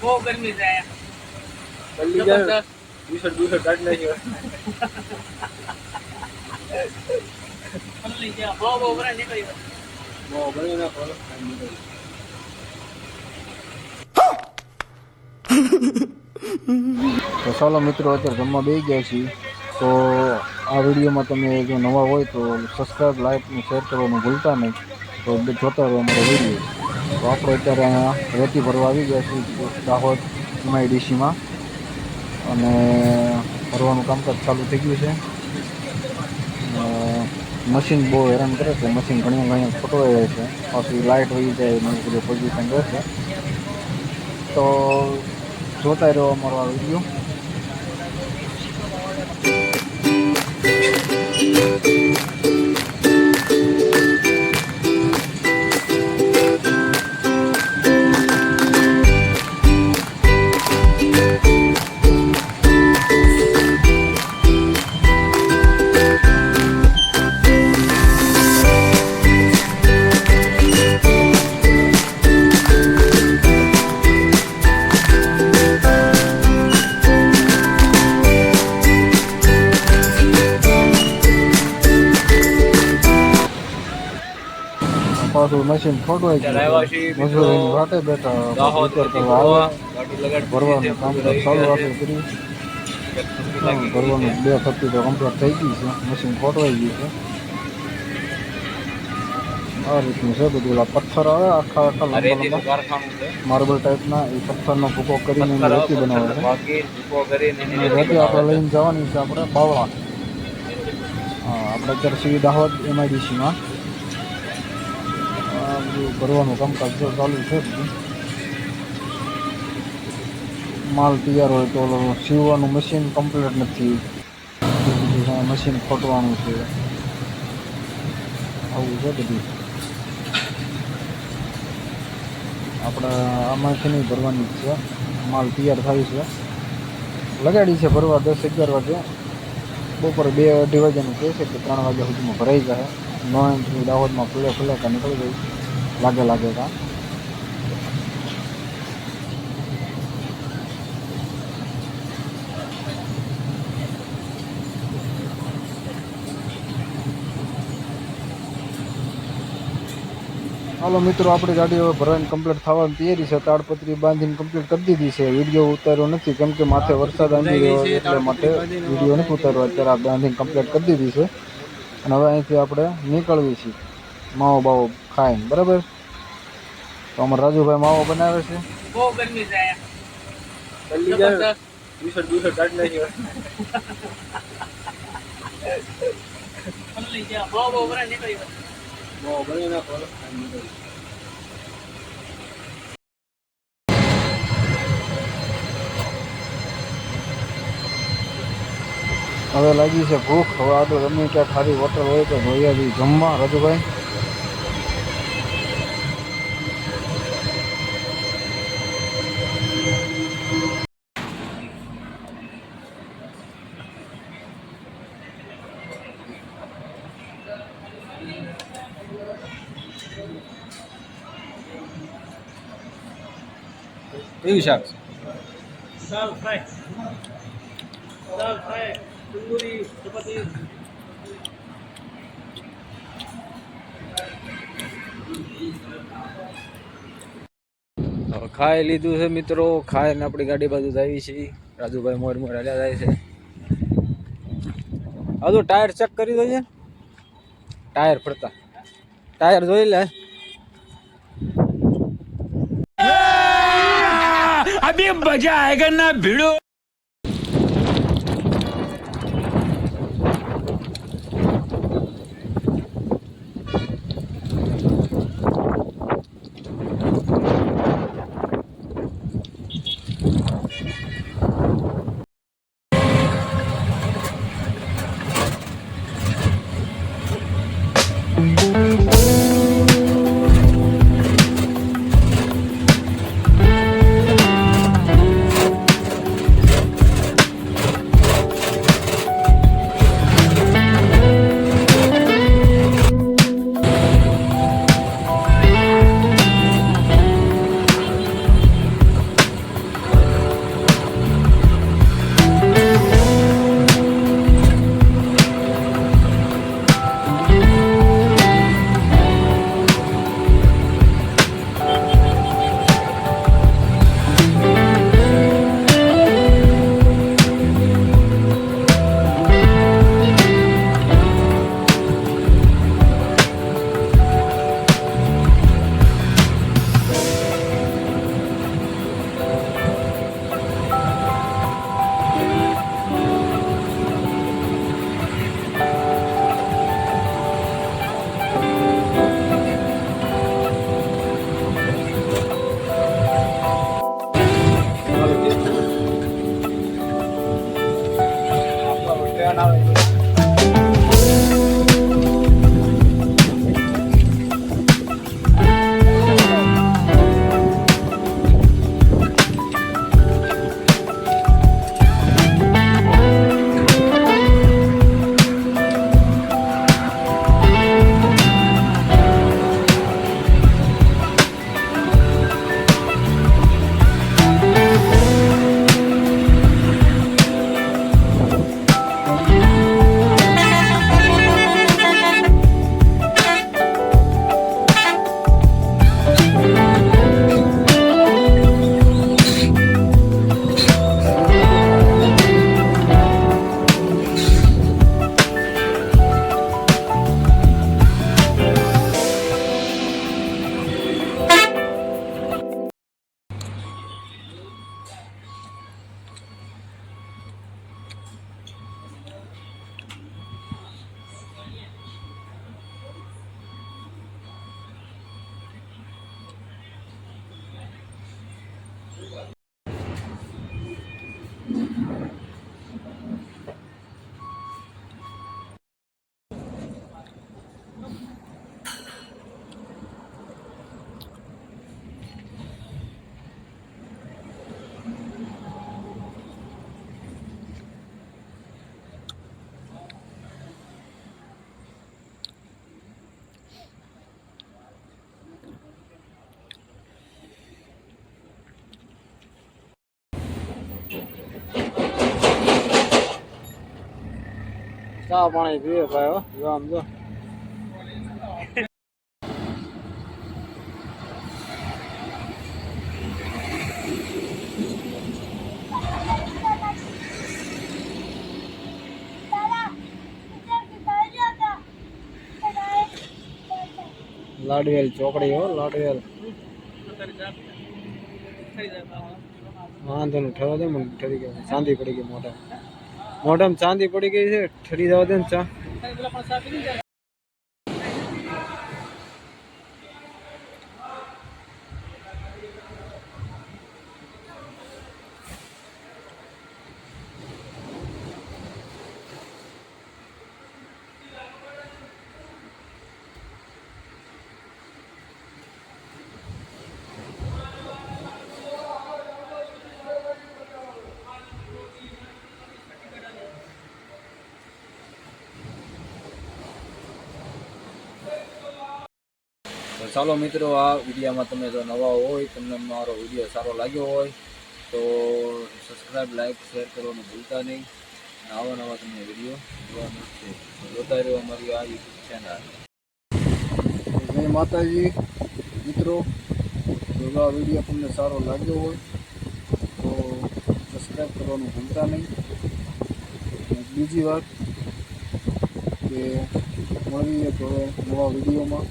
બહુ ગરમી છે જલ્દી જાય ટી-શર્ટ કાઢ નાખ્યો પલ્લી ગયા બહુ બરાબર નીકળી બહુ બની નાખો તો ચાલો મિત્રો અત્યારે જમવા બેસી ગયા છીએ તો આ વિડીયોમાં તમે જો નવા હોય તો સબસ્ક્રાઈબ લાઈક અને શેર કરવાનું ભૂલતા નહીં તો જોતા રહો અમારો વિડીયો તો આપણે અત્યારે અહીંયા રેતી ભરવા આવી ગયા છીએ દાહોદ MIDCમાં અને ભરવાનું કામકાજ ચાલુ થઈ ગયું છે મશીન બહુ હેરાન કરે છે મશીન ઘણી ખોટવાઈ જાય છે પાછી લાઇટ વહી જાય એનું બધું પોઝિશન રહેશે તો જોતા રહ્યો અમારો આ વિડીયો પાછું મશીન ખોટવાઈ ગયું મજૂરી વાટે બેઠા ભરવાનું કામકાજ ચાલુ આપણે કર્યું ભરવાનું 2 થપ્પી તો કમ્પ્લીટ થઈ ગઈ છે મશીન ખોટવાઈ ગયું છે આ રીતનું છે બધું પથ્થર આવે આખા માર્બલ ટાઈપના એ પથ્થરનો ભૂકો કરીને રેતી બનાવે છે રેતી આપણે લઈને જવાની છે આપણે બાવળા હા આપણે અત્યારે સીવી દાહોદ MIDCમાં ભરવાનું કામકાજ ચાલુ છે માલ તૈયાર હોય તો સીવવાનું મશીન કમ્પ્લીટ નથી મશીન ખોટવાનું છે આવું છે બધું આપણે આમાંથી નહીં ભરવાની જ છે માલ તૈયાર થાય છે લગાડી છે ભરવા 10-11 વાગે બપોરે 2-2:30 વાગ્યાનું કહે છે કે 3 વાગ્યા સુધીમાં ભરાઈ જાય 9 ઇંચની દાહોદમાં ફૂલે નીકળી ગઈ લાગે કા હાલો મિત્રો આપણી ગાડી હવે ભરાઈને કમ્પ્લીટ થવાની તૈયારી છે તાડપત્રી બાંધીને કમ્પ્લીટ કરી દીધી છે વિડીયો ઉતાર્યો નથી કેમ કે માથે વરસાદ આવી રહ્યો એટલે માટે વિડીયો નથી ઉતાર્યો અત્યારે આ બાંધીને કમ્પ્લીટ કરી દીધી છે અને હવે અહીંથી આપણે નીકળવી છીએ માવો બાવો ખાઈને બરાબર તો અમારા રાજુભાઈ માવો બનાવે છે બહુ ગરમી છે જલ્દી જાય ટી-શર્ટ કાઢ નાખ્યો પલ્લી ગયા બહુ બરાબર નીકળી બહુ બની નાખો હવે લાગી છે ભૂખ હવે આગળ ગમે ક્યાં ખાલી હોટલ હોય તો જોઈએ જમવા રાજુભાઈ કેવી શાક દાલ ફ્રાય તંદૂરી ચપાતી ખાઈ લીધું છે મિત્રો ખાઈને આપણી ગાડી બાજુ આવી છે રાજુભાઈ મોર હાલ્યા જાય છે આ તો ટાયર ચેક કરી દો છે ટાયર ફરતા ટાયર જોઈ લે अभी मजा आएगा ना भिड़ो ચા પાણી પીએ ભાઈ હો જો આમ જો લાડવેલ ચોકડી હો લાડવેલ વાંધો નહીં ઠરવા દે મને ઠરી ગયો ચાંદી પડી ગઈ મોઢામાં ચાંદી પડી ગઈ છે ઠરી જવા દે ને ચા તો ચાલો મિત્રો આ વિડીયોમાં તમે જો નવા હોય તમને મારો વિડીયો સારો લાગ્યો હોય તો સબસ્ક્રાઈબ લાઈક શેર કરવાનું ભૂલતા નહીં આવા નવા તમને વિડીયો જોવા મળશે જોતા રહ્યો અમારી આ યુટ્યુબ ચેનલ જય માતાજી મિત્રો જો આ વિડીયો તમને સારો લાગ્યો હોય તો સબસ્ક્રાઈબ કરવાનું ભૂલતા નહીં બીજી વાત કે મળીએ તો હવે નવા વિડીયોમાં